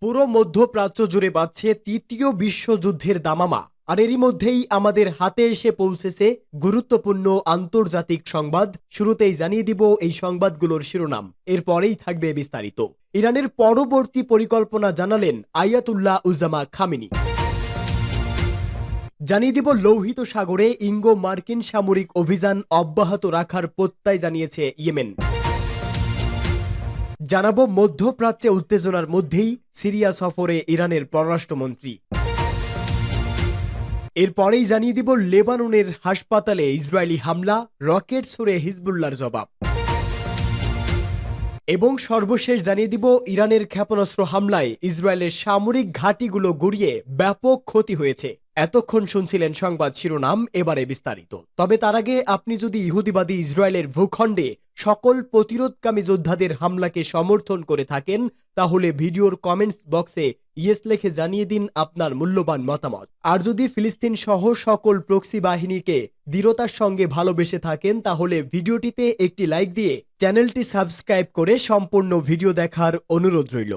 পুরো মধ্যপ্রাচ্য জুড়ে বাজছে তৃতীয় বিশ্বযুদ্ধের দামামা। আর এরই মধ্যেই আমাদের হাতে এসে পৌঁছেছে গুরুত্বপূর্ণ আন্তর্জাতিক সংবাদ। শুরুতেই জানিয়ে দিব এই সংবাদগুলোর শিরোনাম, এরপরেই থাকবে বিস্তারিত। ইরানের পরবর্তী পরিকল্পনা জানালেন আয়াতুল্লাহ উজ্জামা খামেনি। জানিয়ে দিব লোহিত সাগরে ইঙ্গো মার্কিন সামরিক অভিযান অব্যাহত রাখার প্রত্যয় জানিয়েছে ইয়েমেন। জানাবো মধ্যপ্রাচ্যে উত্তেজনার মধ্যেই সিরিয়া সফরে ইরানের পররাষ্ট্রমন্ত্রী। এরপরেই জানিয়ে দিব লেবাননের হাসপাতালে ইসরায়েলি হামলা, রকেট ছুড়ে হিজবুল্লাহর জবাব। এবং সর্বশেষ জানিয়ে দিব ইরানের ক্ষেপণাস্ত্র হামলায় ইসরায়েলের সামরিক ঘাঁটিগুলো গুড়িয়ে ব্যাপক ক্ষতি হয়েছে। এতক্ষণ শুনছিলেন সংবাদ শিরোনাম, এবারে বিস্তারিত। তবে তার আগে আপনি যদি ইহুদিবাদী ইসরায়েলের ভূখণ্ডে সকল প্রতিরোধকামী যোদ্ধাদের হামলাকে সমর্থন করে থাকেন, তাহলে ভিডিওর কমেন্টস বক্সে ইয়েস লিখে জানিয়ে দিন আপনার মূল্যবান মতামত। আর যদি ফিলিস্তিন সহ সকল প্রক্সি বাহিনীকে দৃঢ়তার সঙ্গে ভালোবেসে থাকেন, তাহলে ভিডিওটিতে একটি লাইক দিয়ে চ্যানেলটি সাবস্ক্রাইব করে সম্পূর্ণ ভিডিও দেখার অনুরোধ রইল।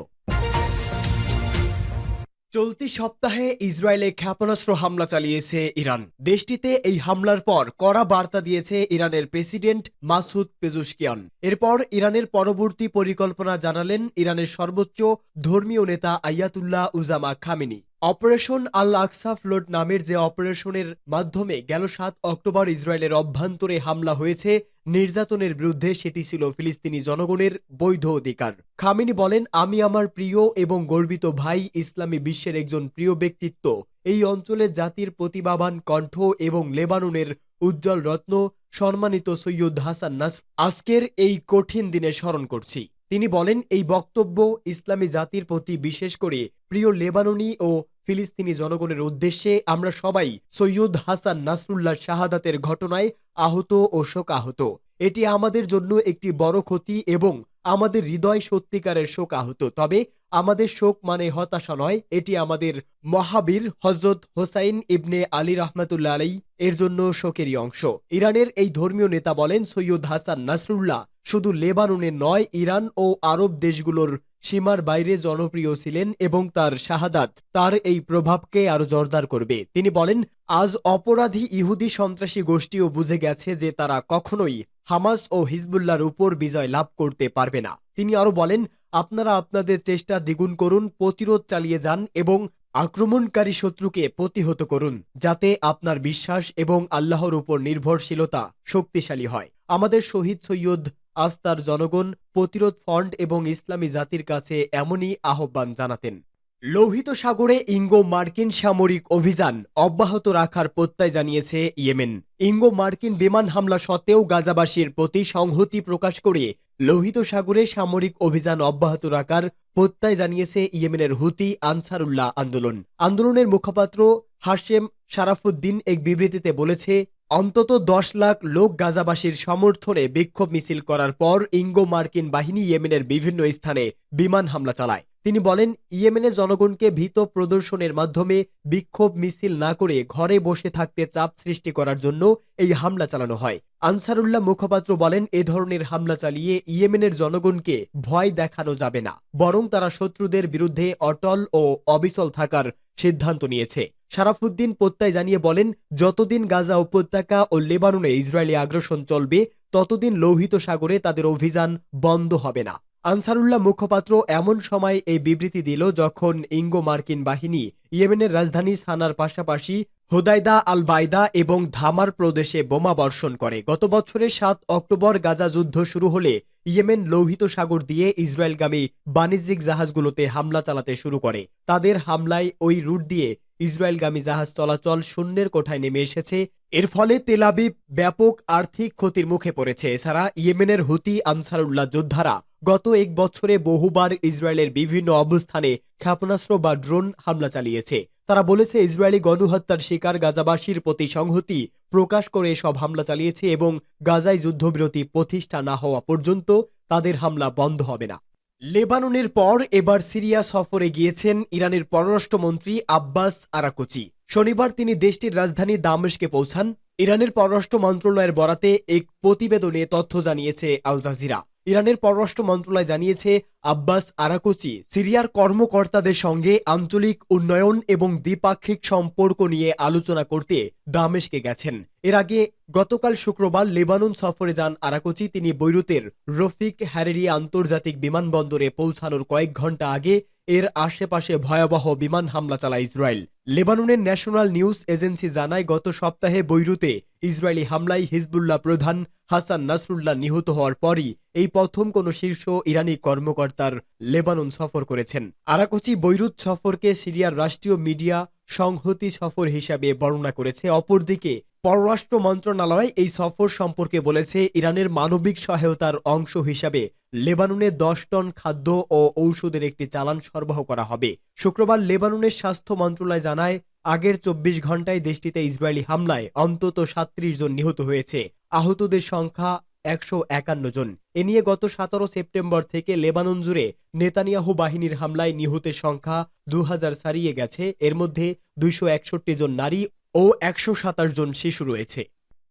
চলতি সপ্তাহে ইসরায়েলে ক্ষেপণাস্ত্র হামলা চালিয়েছে ইরান। দেশটিতে এই হামলার পর কড়া বার্তা দিয়েছে ইরানের প্রেসিডেন্ট মাসুদ পেজুশকিয়ান। এরপর ইরানের পরবর্তী পরিকল্পনা জানালেন ইরানের সর্বোচ্চ ধর্মীয় নেতা আয়াতুল্লাহ উজ্জামা খামেনি। অপারেশন আল আকসা ফ্লোট নামের যে অপারেশনের মাধ্যমে গেল ৭ অক্টোবর ইসরায়েলের অভ্যন্তরে হামলা হয়েছে নির্যাতনের বিরুদ্ধে, সেটি ছিল ফিলিস্তিনি জনগণের বৈধ অধিকার। খামেনি বলেন, আমি আমার প্রিয় এবং গর্বিত ভাই, ইসলামী বিশ্বের একজন প্রিয় ব্যক্তিত্ব, এই অঞ্চলের জাতির প্রতিভাবান কণ্ঠ এবং লেবাননের উজ্জ্বল রত্ন সম্মানিত সৈয়দ হাসান নাসর আজকের এই কঠিন দিনে স্মরণ করছি। তিনি বলেন, এই বক্তব্য ইসলামী জাতির প্রতি, বিশেষ করে প্রিয় লেবাননি ও ফিলিস্তিনি জনগণের উদ্দেশ্যে। আমরা সবাই সৈয়দ হাসান নাসরুল্লাহ শাহাদাতের ঘটনায় আহত ও শোকাহত। এটি আমাদের জন্য একটি বড় ক্ষতি এবং আমাদের হৃদয় সত্যিকারের শোকাহত। তবে আমাদের শোক মানে হতাশা নয়, এটি আমাদের মহাবীর হযরত হোসাইন ইবনে আলী রাহমাতুল্লাহ আলাইহি এর জন্য শোকেরই অংশ। ইরানের এই ধর্মীয় নেতা বলেন, সৈয়দ হাসান নাসরুল্লাহ শুধু লেবাননের নয়, ইরান ও আরব দেশগুলোর সীমার বাইরে জনপ্রিয় ছিলেন এবং তার শাহাদাত তার এই প্রভাবকে আরো জোরদার করবে। তিনি বলেন, আজ অপরাধী ইহুদি সন্ত্রাসী গোষ্ঠীও বুঝে গেছে যে তারা কখনোই হামাস ও হিজবুল্লাহর উপর বিজয় লাভ করতে পারবে না। তিনি আরো বলেন, আপনারা আপনাদের চেষ্টা দ্বিগুণ করুন, প্রতিরোধ চালিয়ে যান এবং আক্রমণকারী শত্রুকে প্রতিহত করুন, যাতে আপনার বিশ্বাস এবং আল্লাহর উপর নির্ভরশীলতা শক্তিশালী হয়। আমাদের শহীদ সৈয়দ আস্তার জনগণ, প্রতিরোধ ফ্রন্ট এবং ইসলামী জাতির কাছে এমনই আহ্বান জানাতেন। লোহিত সাগরে ইঙ্গো মার্কিন সামরিক অভিযান অব্যাহত রাখার প্রত্যয় জানিয়েছে ইয়েমেন। ইঙ্গো মার্কিন বিমান হামলা সত্ত্বেও গাজাবাসীর প্রতি সংহতি প্রকাশ করে লোহিত সাগরে সামরিক অভিযান অব্যাহত রাখার প্রত্যয় জানিয়েছে ইয়েমেনের হুতি আনসারুল্লাহ আন্দোলন। আন্দোলনের মুখপাত্র হাশেম শারাফুদ্দিন এক বিবৃতিতে বলেছে, অন্তত 10 লাখ লোক গাজাবাসীর সমর্থনে বিক্ষোভ মিছিল করার পর ইঙ্গো মার্কিন বাহিনী ইয়েমেনের বিভিন্ন স্থানে বিমান হামলা চালায়। তিনি বলেন, ইয়েমেনের জনগণকে ভীত প্রদর্শনের মাধ্যমে বিক্ষোভ মিছিল না করে ঘরে বসে থাকতে চাপ সৃষ্টি করার জন্য এই হামলা চালানো হয়। আনসারুল্লাহ মুখপাত্র বলেন, এ ধরনের হামলা চালিয়ে ইয়েমেনের জনগণকে ভয় দেখানো যাবে না, বরং তারা শত্রুদের বিরুদ্ধে অটল ও অবিচল থাকার সিদ্ধান্ত নিয়েছে। শারাফুদ্দিন প্রত্যয় জানিয়ে বলেন, যতদিন গাজা উপত্যকা ও লেবাননে ইসরায়েলি আগ্রাসন চলবে, ততদিন লোহিত সাগরে তাদের অভিযান বন্ধ হবে না। আনসারুল্লাহ মুখপাত্র এমন সময় এই বিবৃতি দিল যখন ইঙ্গো মার্কিন বাহিনী ইয়েমেনের রাজধানী সানার পাশাপাশি হুদাইদা আল বাইদা এবং ধামার প্রদেশে বোমা বর্ষণ করে। গত বছরের ৭ অক্টোবর গাজা যুদ্ধ শুরু হলে ইয়েমেন লোহিত সাগর দিয়ে ইসরায়েলগামী বাণিজ্যিক জাহাজগুলোতে হামলা চালাতে শুরু করে। তাদের হামলায় ওই রুট দিয়ে ইসরায়েলগামী জাহাজ চলাচল শূন্যের কোঠায় নেমে এসেছে। এর ফলে তেল আবিব ব্যাপক আর্থিক ক্ষতির মুখে পড়েছে। এছাড়া ইয়েমেনের হুতি আনসারুল্লাহ যোদ্ধারা গত 1 বছরে বহুবার ইসরায়েলের বিভিন্ন অবস্থানে ক্ষেপণাস্ত্র বা ড্রোন হামলা চালিয়েছে। তারা বলেছে, ইসরায়েলি গণহত্যার শিকার গাজাবাসীর প্রতি সংহতি প্রকাশ করে সব হামলা চালিয়েছে এবং গাজায় যুদ্ধবিরতি প্রতিষ্ঠা না হওয়া পর্যন্ত তাদের হামলা বন্ধ হবে না। লেবাননের পর এবার সিরিয়া সফরে গিয়েছেন ইরানের পররাষ্ট্রমন্ত্রী আব্বাস আরাকচি। শনিবার তিনি দেশটির রাজধানী দামেস্কে পৌঁছান। ইরানের পররাষ্ট্র মন্ত্রণালয়ের বরাতে এক প্রতিবেদনে তথ্য জানিয়েছে আল জাজিরা। ইরানের পররাষ্ট্র মন্ত্রণালয় জানিয়েছে, আব্বাস আরাকচি সিরিয়ার কর্মকর্তাদের সঙ্গে আঞ্চলিক উন্নয়ন এবং দ্বিপাক্ষিক সম্পর্ক নিয়ে আলোচনা করতে দামেস্কে গেছেন। এর আগে গতকাল শুক্রবার লেবানন সফরে যান আরাকচি। তিনি বৈরুতের রফিক হারেরি আন্তর্জাতিক বিমানবন্দরে পৌঁছানোর কয়েক ঘন্টা আগে এর আশেপাশে ভয়াবহ বিমান হামলা চালায় ইসরায়েল। লেবাননের ন্যাশনাল নিউজ এজেন্সি জানায়, গত সপ্তাহে বৈরুতে ইসরায়েলি হামলায় হিজবুল্লাহ প্রধান হাসান নাসরুল্লাহ নিহত হওয়ার পরই এই প্রথম কোনো শীর্ষ ইরানি কর্মকর্তার লেবানন সফর করেছেন। আরাকচি বৈরুত সফরকে সিরিয়ার রাষ্ট্রীয় মিডিয়া সংহতি সফর হিসাবে বর্ণনা করেছে। অপরদিকে পররাষ্ট্র মন্ত্রণালয় এই সফর সম্পর্কে বলেছে, ইরানের মানবিক সহায়তার অংশ হিসাবে লেবাননে 10 টন খাদ্য ও ঔষধের একটি চালান সরবরাহ করা হবে। শুক্রবার লেবাননের স্বাস্থ্য মন্ত্রণালয় জানায়, আগের 24 ঘন্টায় দেশটিতে ইসরায়েলি হামলায় অন্তত 37 জন নিহত হয়েছে। আহতদের সংখ্যা 151 জন। এ নিয়ে গত 17 সেপ্টেম্বর থেকে লেবানন জুড়ে নেতানিয়াহু বাহিনীর হামলায় নিহতের সংখ্যা 2000 ছাড়িয়ে গেছে। এর মধ্যে 261 জন নারী ও 127 জন শিশু রয়েছে।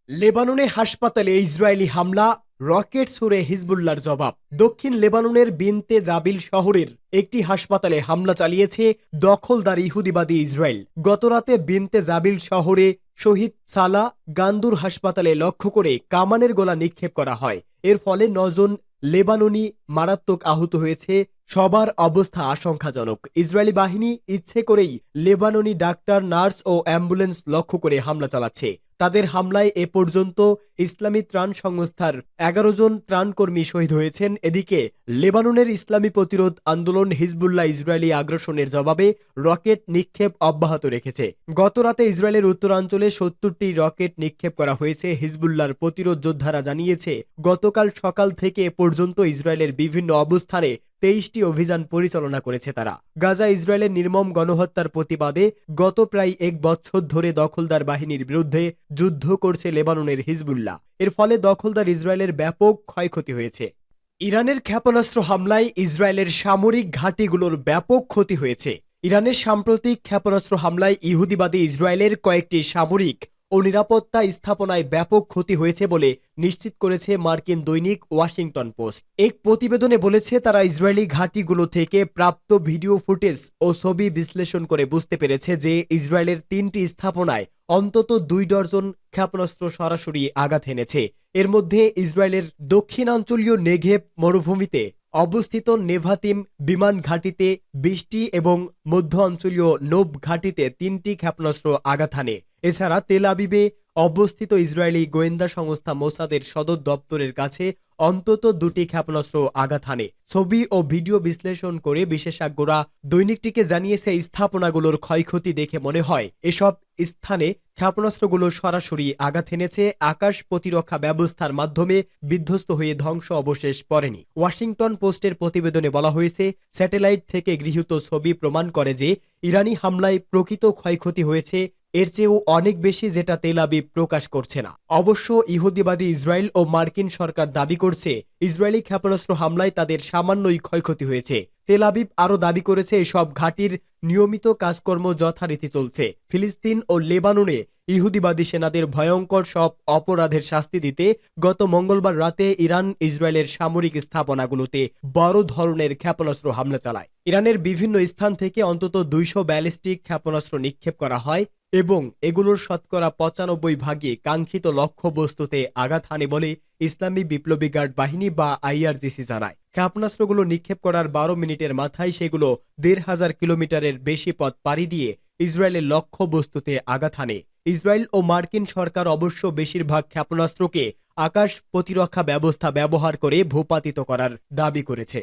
লেবাননে হাসপাতালে ইসরায়েলি হামলা, রকেট ছুড়ে হিজবুল্লাহর জবাব। দক্ষিণ লেবাননের বিনতে জাবিল শহরের একটি হাসপাতালে হামলা চালিয়েছে দখলদার ইহুদিবাদী ইসরায়েল। গতরাতে বিনতে জাবিল শহরে শহীদ সালা গান্দুর হাসপাতালে লক্ষ্য করে কামানের গোলা নিক্ষেপ করা হয়। এর ফলে 9 জন লেবাননি মারাত্মক আহত হয়েছে। সবার অবস্থা আশঙ্কাজনক। ইসরায়েলি বাহিনী ইচ্ছে করেই লেবাননি ডাক্তার, নার্স ও অ্যাম্বুলেন্স লক্ষ্য করে হামলা চালাচ্ছে। তাদের হামলায় এ পর্যন্ত ইসলামী ত্রাণ সংস্থার 11 জন ত্রাণকর্মী শহীদ হয়েছেন। এদিকে লেবাননের ইসলামী প্রতিরোধ আন্দোলন হিজবুল্লাহ ইসরায়েলি আগ্রাসনের জবাবে রকেট নিক্ষেপ অব্যাহত রেখেছে। গতরাতে ইসরায়েলের উত্তরাঞ্চলে 70টি রকেট নিক্ষেপ করা হয়েছে। হিজবুল্লাহর প্রতিরোধ যোদ্ধারা জানিয়েছে, গতকাল সকাল থেকে এ পর্যন্ত ইসরায়েলের বিভিন্ন অবস্থানে 23টি অভিযান পরিচালনা করেছে তারা। গাজা ইসরায়েলের নির্মম গণহত্যার প্রতিবাদে গত প্রায় 1 বছর ধরে দখলদার বাহিনীর বিরুদ্ধে যুদ্ধ করছে লেবাননের হিজবুল্লাহ। এর ফলে দখলদার ইসরায়েলের ব্যাপক ক্ষয়ক্ষতি হয়েছে। ইরানের ক্ষেপণাস্ত্র হামলায় ইসরায়েলের সামরিক ঘাঁটিগুলোর ব্যাপক ক্ষতি হয়েছে। ইরানের সাম্প্রতিক ক্ষেপণাস্ত্র হামলায় ইহুদিবাদী ইসরায়েলের কয়েকটি সামরিক ও নিরাপত্তা স্থাপনায় ব্যাপক ক্ষতি হয়েছে বলে নিশ্চিত করেছে মার্কিন দৈনিক ওয়াশিংটন পোস্ট। এক প্রতিবেদনে বলেছে, তারা ইসরায়েলি ঘাঁটিগুলো থেকে প্রাপ্ত ভিডিও ফুটেজ ও ছবি বিশ্লেষণ করে বুঝতে পেরেছে যে ইসরায়েলের 3টি স্থাপনায় অন্তত 2 ডজন ক্ষেপণাস্ত্র সরাসরি আঘাত এনেছে। এর মধ্যে ইসরায়েলের দক্ষিণাঞ্চলীয় নেঘেব মরুভূমিতে অবস্থিত নেভাতিম বিমান ঘাঁটিতে 20টি এবং মধ্য অঞ্চলীয় নোব ঘাঁটিতে 3টি ক্ষেপণাস্ত্র আঘাত হানে। এছাড়া তেল আবিবে অবস্থিত ইসরায়েলি গোয়েন্দা সংস্থা মোসাদের সদর দপ্তরের কাছে অন্তত 2টি ক্ষেপণাস্ত্র আঘাত হানে। ছবি ও ভিডিও বিশ্লেষণ করে বিশেষজ্ঞরা দৈনিকটিকে জানিয়েছে, স্থাপনাগুলোর ক্ষয়ক্ষতি দেখে মনে হয় এসব স্থানে ক্ষেপণাস্ত্রগুলো সরাসরি আঘাত এনেছে। আকাশ প্রতিরক্ষা ব্যবস্থার মাধ্যমে বিধ্বস্ত হয়ে ধ্বংস অবশেষ পড়েনি। ওয়াশিংটন পোস্টের প্রতিবেদনে বলা হয়েছে, স্যাটেলাইট থেকে গৃহীত ছবি প্রমাণ করে যে ইরানি হামলায় প্রকৃত ক্ষয়ক্ষতি হয়েছে এর চেয়েও অনেক বেশি, যেটা তেল আবিব প্রকাশ করছে না। অবশ্য ইহুদিবাদী ইসরায়েল ও মার্কিন সরকার দাবি করছে, ইসরায়েলি ক্ষেপণাস্ত্র হামলায় তাদের সামান্যই ক্ষয়ক্ষতি হয়েছে। তেল আবিব আরও দাবি করেছে, এসব ঘাঁটির নিয়মিত কাজকর্ম যথারীতি চলছে। ফিলিস্তিন ও লেবাননে ইহুদিবাদী সেনাদের ভয়ঙ্কর সব অপরাধের শাস্তি দিতে গত মঙ্গলবার রাতে ইরান ইসরায়েলের সামরিক স্থাপনাগুলোতে বড় ধরনের ক্ষেপণাস্ত্র হামলা চালায়। ইরানের বিভিন্ন স্থান থেকে অন্তত 200 ব্যালিস্টিক ক্ষেপণাস্ত্র নিক্ষেপ করা হয় এবং এগুলোর শতকরা 95 ভাগে কাঙ্ক্ষিত লক্ষ্যবস্তুতে আঘাত হানে বলে ইসলামী বিপ্লবী গার্ড বাহিনী বা IRGC জানায়। ক্ষেপণাস্ত্রগুলো নিক্ষেপ করার 12 মিনিটের মাথায় সেগুলো 1500 কিলোমিটারের বেশি পথ পাড়ি দিয়ে ইসরায়েলের লক্ষ্যবস্তুতে আঘাত হানে। ইসরায়েল ও মার্কিন সরকার অবশ্য বেশিরভাগ ক্ষেপণাস্ত্রকে আকাশ প্রতিরক্ষা ব্যবস্থা ব্যবহার করে ভূপাতিত করার দাবি করেছে।